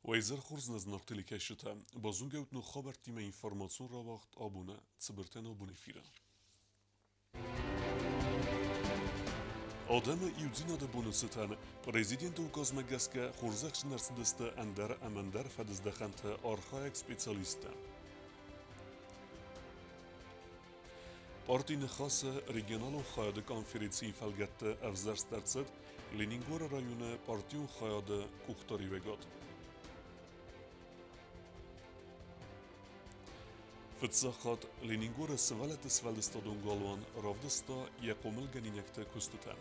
Weiser Chursnaz nach Telikeshita, Bazungeut no Chobertime Information rawacht abune, Ziberten abune fira. Adem iudzina de bonusetan, Prezident Ukazmegeske Churzaksh Nersideste Ender Amender Fedizdechente Archaik Spezialiste. Partine خاص regional و خیاد کنفرانسی فلگت افزرس درصد لینینگور رایون پارتیون خیاد کوختاری وگاد. فتساخات لینینگور سوالت سوالستادون گالوان رافدستا یقومل گنینکت کستتن.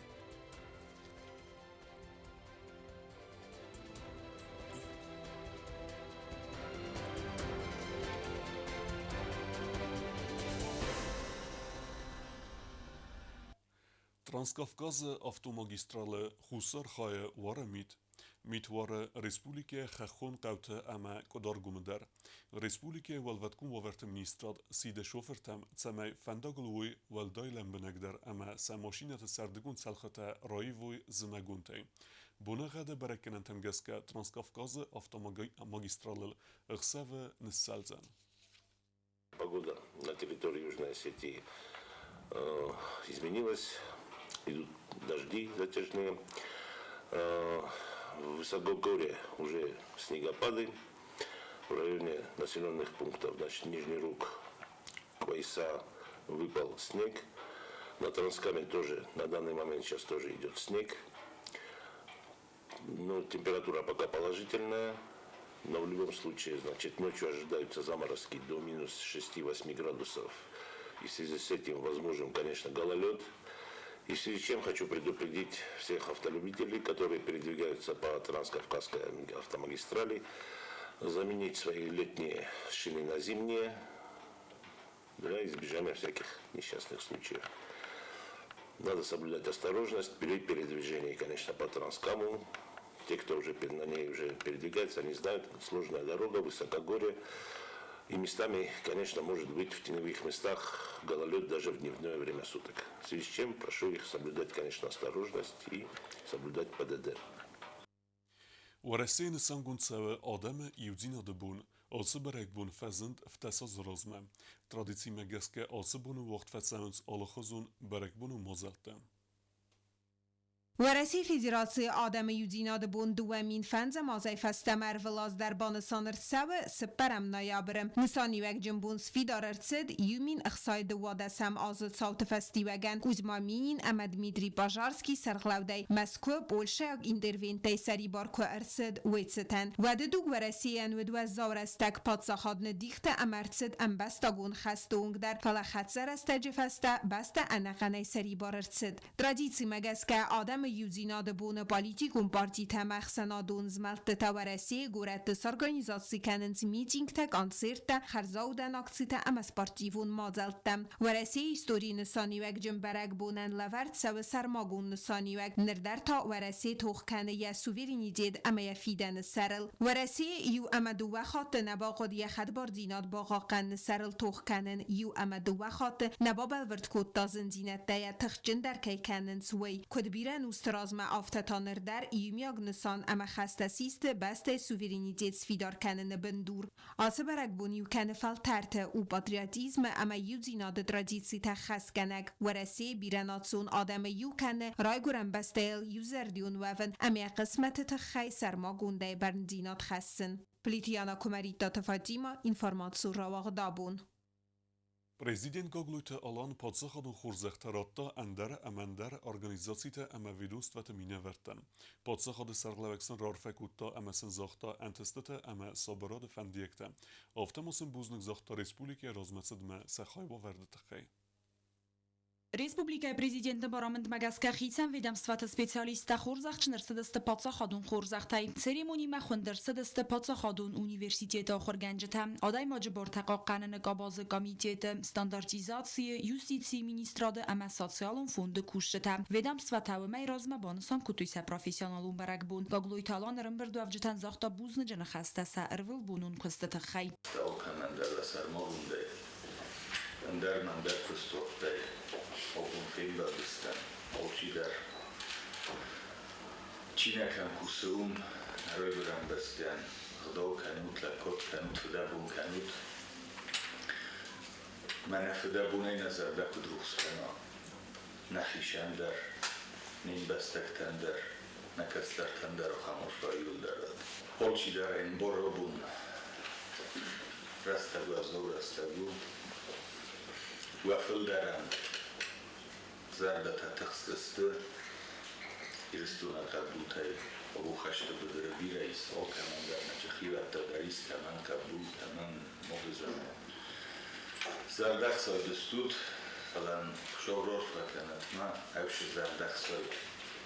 Transkafkaz avtomagistrale Husar Khaye ware mit ware Respublike Khachon Qaute ama Kodargumder Respublike Walvatkun waverte ministrad side shofertem tsamay Fandagului Waldailen benegder ama samashinet serdegun salkhata Raivoy Zmagunte Bunagade berekenentem geska Transkafkaz автомагистрале Рсаве Несsalzan. Погода на территории Южной Осетии изменилась. Идут дожди затяжные. В Высокогорье уже снегопады. В районе населенных пунктов, значит, Нижний Рук, Квайса выпал снег. На Транскаме тоже на данный момент сейчас тоже идет снег. Ну, температура пока положительная. Но в любом случае, значит, ночью ожидаются заморозки до минус 6-8 градусов. И в связи с этим возможен, конечно, гололед. И в связи с чем хочу предупредить всех автолюбителей, которые передвигаются по Транскавказской автомагистрали, заменить свои летние шины на зимние для избежания всяких несчастных случаев. Надо соблюдать осторожность при передвижении, конечно, по Транскаму. Те, кто уже на ней уже передвигается, они знают, сложная дорога, высокогорье. И местами, конечно, может быть в теневых местах гололед даже в дневное время суток. В связи с чем прошу их соблюдать, конечно, осторожность и соблюдать ПДД. ورسين سانگون سوى آدم يوزينا دبون آسبرك بون فزند فتساز رازمه تراديسي مگسكه آسبون وقت فتسانس آلخزون برك بونو مازلتم ورسی فدراسیون آدم یودیناد بون دوامین فنز مازای فستمر ولاز در بانسانر سوه سپرم نایابرم نسانی وگ جنبون سفیدار ارسد یومین اخصای دواده سم آزد صوت فستی وگن کوزمامینین امد میدری باجارسکی سرغلودی مسکو بولشه اگ اندروینتی سری بارکو ارسد ویتستن وده دوگ ورسیین ودو زورستک پادساخاد ندیخت امرسد ام بستاگون خستونگ در فلخت زرسته جفسته بسته انقنه سری بار ارسد ترادیسی مگسکه آدم یوزیناد بون پالیتیکون پارتی تمخسنا دونز ملت تورسی گورت سارگانیزاسی کننز میتینگ تا کانسرت خرزاودن اکسیت امس پارتیفون مازلتم ورسی استوری نسانی وگ جنبرگ بونن لورد سو سرماگون نسانی وگ نردر تا ورسی توخکنه یا سویرینی دید اما یفیدن سرل ورسی یو اما دو وخات نبا قد یخد باردیناد باقا قن سرل توخکنن یو اما دو وخات نبا بلورد کود تازن دینت دیا تخجن در که کنن سوی کد بیرن استراز ما آفتتانر در ایمیاگ نسان اما خستسیست بست سوورینیتیت سفیدار کنن بندور آسه برک بونیو کنه فال ترته او پاتریاتیزم اما یو زیناد ترادیسی تخص کنگ ورسی بیرناتسون آدم یو کنه رای گرم بستیل یو زردیون وفن اما قسمت تخی سرما گونده برندینات خسن پلیتیانا کمریتا تفاتیما اینفورماتسو رواق دابون Prezident Gogluta alan padsakhadun khurzakhtarata Ender Amender organizasyte ama vidustvet mineverten. Padsakhad serglaveksen rarfekutta ama senzakhta entestete ama sabarad fendiyekte. Aftemosen buznik zakhta Respublike razmetsedme sakhayba verdetekhay. Республика президенті барамынд магасқа хитсан ведомствата специалиста хорзахчнер сыдысты патсахадун хорзахтай церемонима хундер сыдысты патсахадун университета хорганжета адай маджбор тақаққанын габазы комитеті стандартизации юстиции министрады ама социалун фонды кушчета ведомствата ва майразма бансан кутуйса профессионалун барак бун гаглой талан рымберду авжетан захта бузны жана хастаса ирвил бунун кустата хай Öndermender Kustok'tay okun filmdadistan olçiler Çineken kusum röbüren besken خدا کنوت لکات کنوت فده بون کنوت من فده بون این نظر دکت روز خنا نخیشن در نین بستک تندر نکستر تندر و خموش رایول دارد حالچی در این برو بون رستگو از نو رستگو وفل درن زردت تخصصته ایرستون قبلوتای او خشت بدر بی رئیس او کمان در نجخی و تدریس کمان قبلو کمان مغزم زردخ سای دستود فلان شورور فکنت ما اوش زردخ سای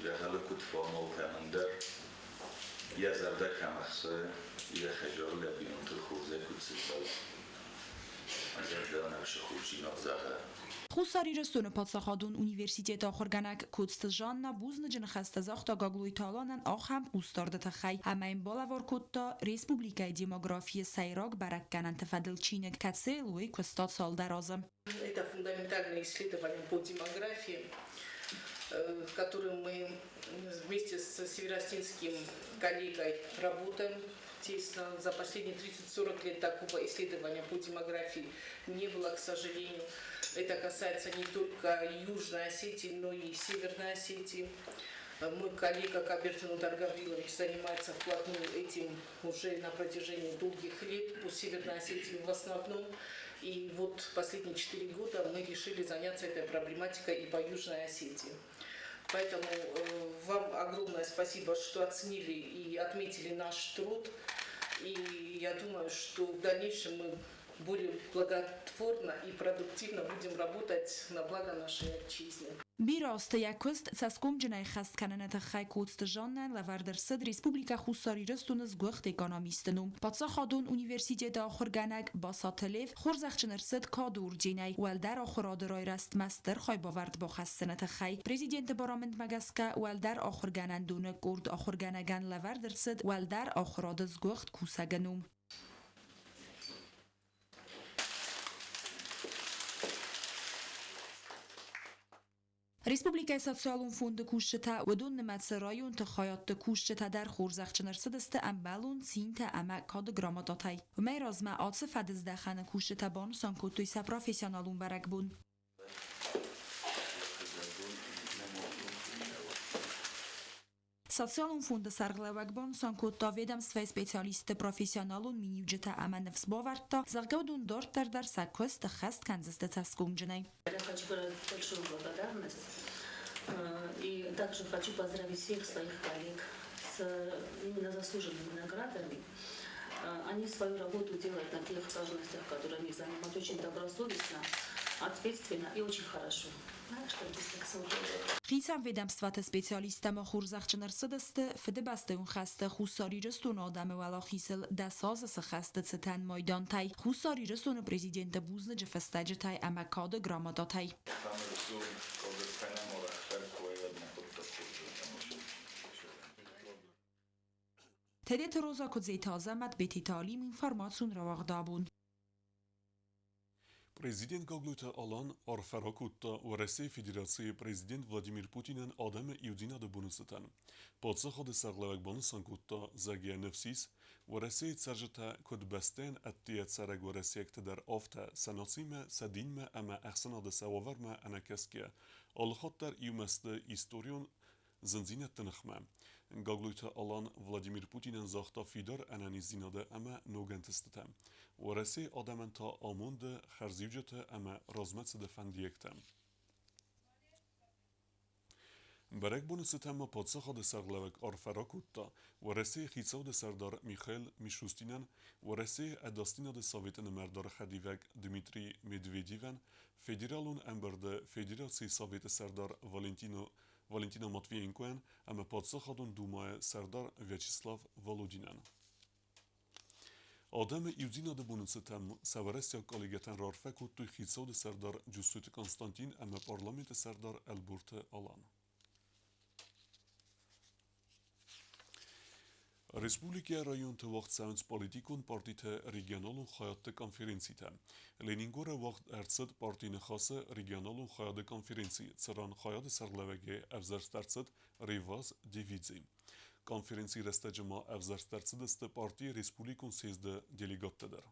لغل کت فامو کمان در یا زردخ هم اخصای یا خجار لبیان تو خوزه کت سیبال زردان اوش خوشی نازغه Хусари рестуны подсахадун университета хорганак кутст жанна бузны жинхаста захта гаглуй таланан ахам устарда хай хамайн балавар кутта республика демографии сайрак баракканан тфадылчинек кацелуй кустат сал даразы. Это фундаментальное исследование по демографии, в котором мы вместе с северостинским коллегой работаем тесно. За последние 30-40 лет такого исследования по демографии не было, к сожалению. Это касается не только Южной Осетии, но и Северной Осетии. Мой коллега Кабертин Даргавилович занимается вплотную этим уже на протяжении долгих лет по Северной Осетии в основном. И вот последние 4 года мы решили заняться этой проблематикой и по Южной Осетии. Поэтому вам огромное спасибо, что оценили и отметили наш труд. И я думаю, что в дальнейшем мы более благотворно и продуктивно будем работать на благо нашей отчизны. بیراست یکست سسکم جنای خست کننت خای کوست جانن لوردر صد ریسپوبلیکا خوساری رستون از گوخت اکانومیستنوم پاتسا خادون اونیورسیتی آخرگانک با ساتلیف خورزخچنر صد کادور جینای ولدر آخرادرای رست مستر خای باورد با خستنت خای پریزیدنت بارامند مگسکا ولدر آخرگانن دونه گرد آخرگانگان لوردر صد ولدر آخراد از گوخت کوسگنوم Республика социалун фонды кушчета ودون نمتسرایون تخایات کушчета در خورزخچنر سدست امبالون سینت اما کاد گراماتاتای و می رازمه آتس فدزدخن کушчета بان سانکوتوی سپروفیسیونالون برک بون. Социалун фонда сарглавагбон санкотта ведомства специалисты профессионалун минивджета ама нефс боварта заргавдун дортар дар сакост хаст канзасты таскумджинай. Я хочу выразить большую благодарность и также хочу поздравить всех своих коллег с именно заслуженными наградами. Они свою работу делают на тех должностях, которые они занимают очень добросовестно, ответственно и очень хорошо. خیسم ведомствата специалистама хурзахчынар сыдысты фиды бастыун хасты хусари рыстун адамы вала хисыл да сазысы хасты цитан майдантай хусари рыстуны президенты бузны джефестаджитай амакады грамадатай. Тедет роза кудзейт азамат бети талим информацион равагдабун. Президент Гаглуйта Алан Арфаракутта و رئیس فدراسیون президент Владимир Путинен آدم ایودینا ده بونستن. پادشاه د سرلوک بانسان کوتا زگی نفسیس و رئیس ترجتا کد بستن اتیت سرگ و رئیس در آفت سناسیم سدین اما احسن د سوار ما انکسکه آلخات در ایومست ایستوریون زنزینت تنخمه. Гаглуйта Алан Владимир Путинен захта фидор ананизинаде ама ногентестем. ورسي آدمن تا آموند خرزیوجت اما رازمت دفندیکتم. برک بونستم پادشاه د سرلوک آرفراکوتا ورسي خیصو د سردار میخائیل میشوستینن ورسي اداستینا د سوویت مردار خدیوک دمیتری مدویدیون فدرالون امبرد فدراسی سوویت سردار والنتینا ماتوینکوان اما پادشاه دون دومای سردار ویاچسلاو والودینن. آدم ایودینا ده بونستم سوارستیا کالیگتن رارفک و توی خیصاد سردار جوسوت کنستانتین اما پارلمنت سردار البرت آلان. Республика район те вақт саунс политикун партите регионалун хаятты конференцията. Ленингора вақт әрцід партийны хасы регионалун хаятты конференции. Царан хаятты сарлавеге әрзерст әрцід Реваз Девидзе. Konferenci restecima evzerstercideste Parti Respublikun sezde delegatteder.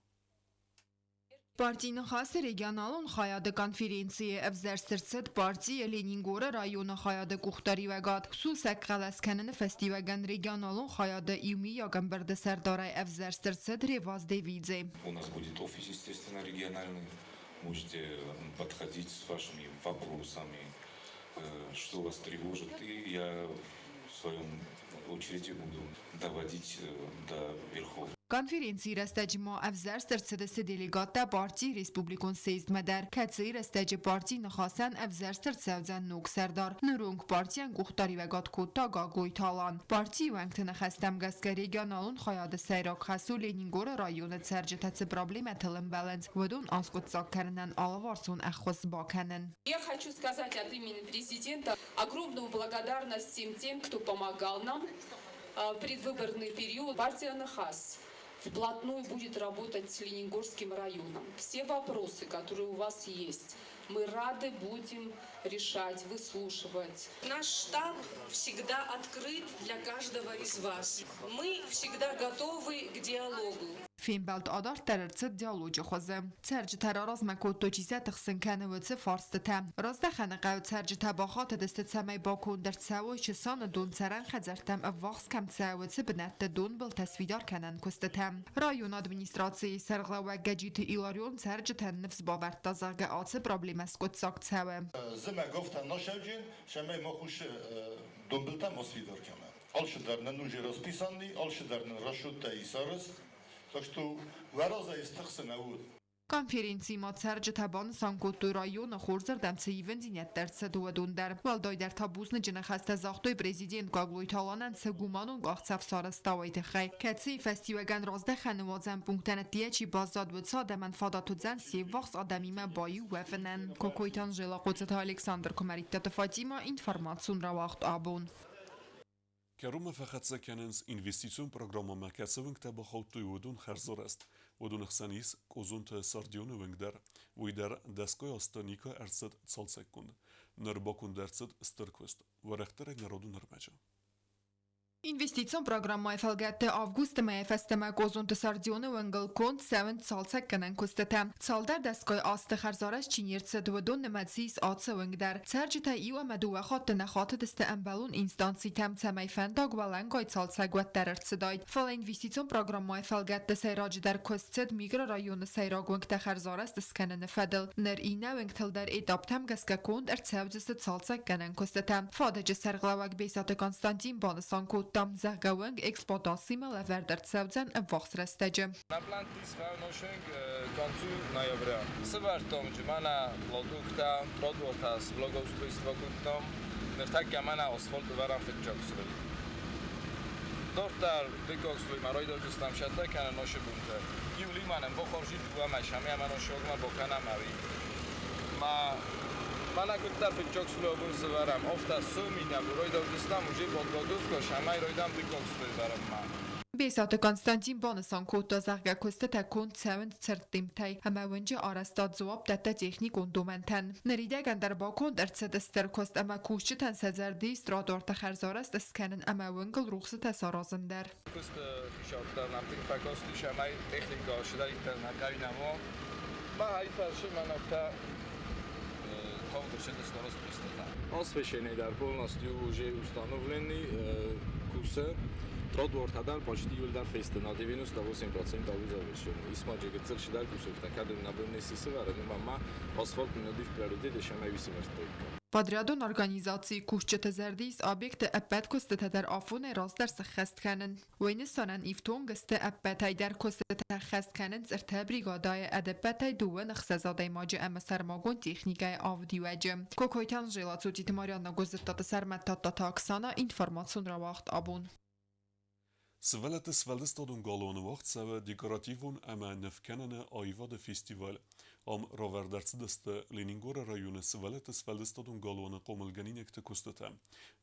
Партийный хасы регионалун хаяды конференции эвзерстерцет партия Ленингора района хаяды кухтари вегад сусек қаласканын фестиваган регионалун хаяды иуми ягамберде сардарай эвзерстерцет реваз девидзе. У нас будет офис, естественно, региональный. Можете подходить с вашими вопросами, что вас тревожит, и я в своем очереди буду доводить до верхов. Конференции растеجما افزرسترسدست делегата партии республикун сейзд медер каци растеж партии нخاسن افزرسترسوزن نوک سردار نرونگ партиян گوختاری وگات کوتا گاگوی تالان партии وانگتن خستم گسک رегионалун خیاد سیراک خسو لینینگور رایون سرجتت проблемет баланс ودون آسکوت ساکرنن آلوارسون اخوز باکنن. Я хочу сказать от имени президента огромную благодарность всем тем, кто помогал нам в предвыборный период. Партия НХАС вплотную будет работать с Ленингорским районом. Все вопросы, которые у вас есть, мы рады будем решать, выслушивать. Наш штаб всегда открыт для каждого из вас. Мы всегда готовы к диалогу. فیلمبلد آدار تررت دیالوج خوزه سرج تراراز مکوت تو چیزه تخسن کنه و چه فارست تم راز دخنه قوت سرج تباخات دست سمی باکون در تساوی چسان دون سرن خزرتم افواخس کم تساوی چه بنت دون بل تصویدار کنن کست تم رایون ادمینستراسی سرغلا و گجیت ایلاریون سرج تن نفس باورد تازاق آتس پرابلیم اسکوت ساکت ساوه زمه گفتن نشوجین شمه ما خوش دون بلتم تصویدار کنن آلش درن نوجی rozpisani, آلش درن رشوت ایسارست Так что вараза истахсан ауд. Конференции мацарж табан санкоту района хорзар дамцы ивензинет дерца дуадундер. Валдай در تابوزن جنخست زاختوی پرزیدنت گاگلوی تالانن سگومانون گاخت سفسار استاویت خی. کسی فستیوگن رازده خانوادزن پونکتن دیه چی بازداد و ساده من فاداتو زن سی وقت آدمی من بایو وفنن. کوکویتان جلا قدرت الکساندر کمریت فاطیما اینفرماسیون را وقت آبون. Керуме фахатса кененс инвестицион программа макасовинг таба халтуй водун харзорест. Водун хсанис козунт сардиону вингдер. Вуйдер деской астаника эрцет цалсекунд. Нербакунд эрцет стырквест. Варехтерек народу нермеча. Investițion programma felgette avgust me festeme gozont sardione wengel kont 7 salsek kenen kustete. Salder deskay aste kharzarash chinirtse dodon nemazis atse wengder. Serjita iwa medu khat nekhat deste embalun instansi tem temay fendag walengay salsek wettertse daid. Fal investițion programma felgette seyraj der kustet migra rayon seyrag wengte kharzarast skenen fedel. Ner ina wengtel der edaptem gaska kont ertsevdeste salsek kenen kustete. Fadece serglavak besat Konstantin Banasan Tam zagawang eksploatasyma leverder tsevzen vaxt restece. Naplantis faunошeng koncu ноября. Свартом джмана продукта продукта с благоустройством нефтака мана асфальт варам фитчоксу. Дортар бекоксу марой дорстам шата кана ноше бунтер. Юли манам бо хоржи дуама шами мана шогма бо кана мави. Mana guttar fitchoksulo bun zvaram ofta sumina roy dordistam uje bodgodusko shamay roydam bikoksulo zvaram ma Besat Konstantin Banasan kota zarga koste ta kont 7 certimtay ama wenje arastad zawab data teknik undumenten neride gandar ba kont ertsedester kost ama kushtan sezerdi strador ta kharzarast skanen ama wengel ruxsa tasarazender kost fishortar namtik fakost shamay техника shida internet kainamo ma hayfa shimanafta Освещение дар полностью уже установлены курсы. Тротуар почти дар феста на 98% завершен. Исмаджи целши дар курсов такадем на бенеси севара, но мама асфальт не див приоритет шамай висимертой. Подрядон организации кушчет зердис объект аппет косте در آفون راست در سخست کنن و این سانن ایفتون گسته اپتای در کسته خست کنن زرته بریگادای ادپتای دوه نخصزاده ماجه اما سرماگون تکنیکای آودیوجه کوکویتان جلاتو تیتماریان نگوزت سرمت تا اکسانا اینفرماسیون را وقت آبون Svelete svelestadun galone wacht sewe dekorativun ama nefkenene aiva de festival. Am raverdertsideste Leningora rayone svelete svelestadun galone komulgeninekte kustete.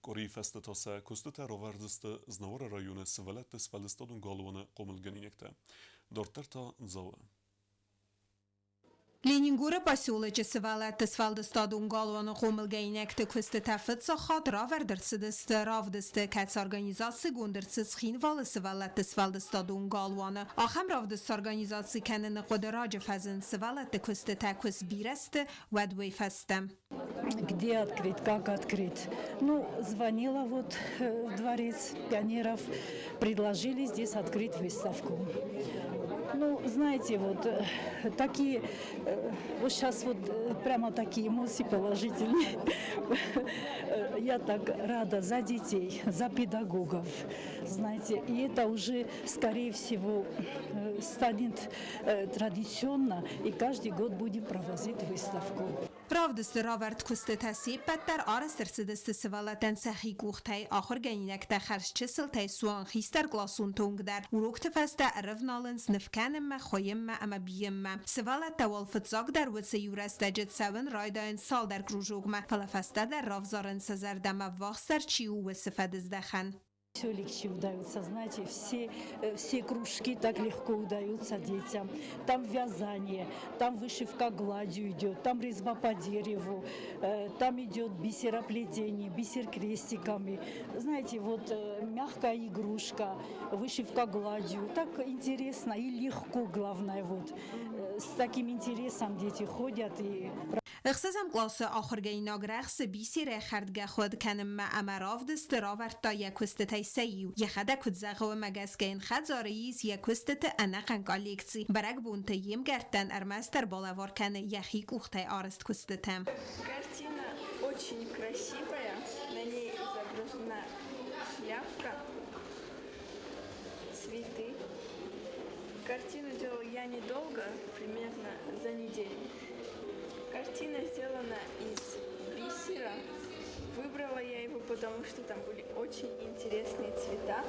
Kori festetase kustete raverdeste znavara rayone svelete svelestadun galone komulgeninekte. Dorterta zawe. Ленингура поселоче сывалатты свалдыстадун галуаны қомылгайнекті күсті тәфіт сақат равердірсідісті равдысты кәтс организации гундырсыз хинвалы сывалатты свалдыстадун галуаны. Ахам равдыст организации кәніні қодырajı фәзін сывалатты күсті тәкүс биресті вәдвей фәстім. Где открыть, как открыть? Ну, звонила вот в дворец пионеров, предложили здесь открыть выставку. Ну, знаете, вот такие, вот сейчас вот прямо такие эмоции положительные. Я так рада за детей, за педагогов, знаете, и это уже, скорее всего, станет традиционно, и каждый год будем проводить выставку. Ravdısты ravert küstü təsib bətlər arıstırsidisті sıvalatən səxi guxtay axır gənінəkdə xərşçi sıltay suan xistər glasun tongdər. Urukti fəstə ərivnalın snifkənimmə, xoyimmə, əmə biyimmə. Sıvalat təval fıtzaq der vıtsı yurəstəcid səvin raydayın sal der grujugmə. Fələ fəstə der ravzarın səzərdəmə vaxsər çiyu və sıfədizdə Все легче удаются, знаете, все кружки так легко удаются детям. Там вязание, там вышивка гладью идет, там резьба по дереву, там идет бисероплетение, бисер крестиками. Знаете, вот мягкая игрушка, вышивка гладью. Так интересно и легко, главное, вот. С таким интересом дети ходят и... Ixsizem klası axırgayna grəxsi bisirə xərdgə xod kənimə əməravdısты raverta yeküstü təyseyu. Yexədə küdzəğı məgəskəyin xədzarıyız yeküstü ənəqən kolleksi. Bərək buntu yem gərtdən ərməstər balavar kəni yəxik uxtay arıst küstütəm. Картина очень красивая. На ней изображена шляпка, цветы. Картину делала я недолго, примерно за неделю. Картина сделана из бисера. Выбрала я его, потому что там были очень интересные цвета.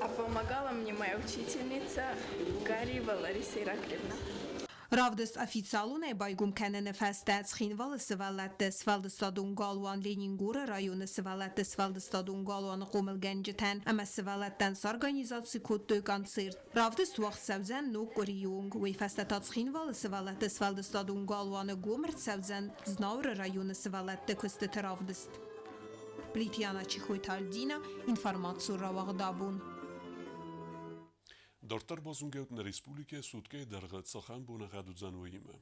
А помогала мне моя учительница Гариева Лариса Ираклевна. Ravdist ofitsialune baygum kənini fəstəc xinvalı sıvallatdı Svaldistadun Galvan Leningura rayonu sıvallatdı Svaldistadun Galvanı qomilgəncitən əmə sıvallatdan sarganizatsi koddu konsert. Ravdist vaxt səvzən nuk qoriyung və fəstətac xinvalı sıvallatdı Svaldistadun Galvanı qomırt səvzən znavr rayonu sıvallatdı küstü ravdist. Plitjana Çixoytaldina informatsiyo ravaqdabun. Դարտար բազունգեուտն ռեսպուլիկե սուտկե դարղը ծախան բունաղադուձան ուիմը։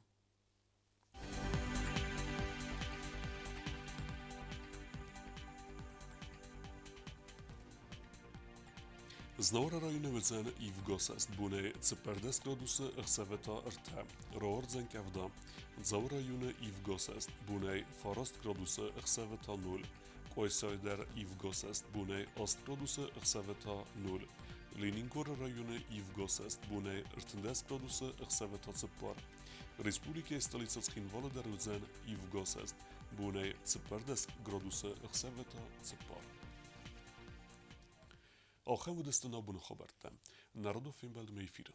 Znora rajone vëzën i vgosast bune cëpërdes gradusë ëkseveta ërte, roar zën kavda, dzau rajone i vgosast bune farast gradusë ëkseveta 0, kojsajder i vgosast bune ast gradusë ëkseveta 0, Leningur rajone i vgosast bune ërtëndes gradusë ëkseveta cëpar, Respublike stolica Xhinvalı dervëzën i vgosast bune cëpërdes gradusë ëkseveta cëpar. آخر ودستنا بون خبرتن نرادو فیلم بلد میفیرم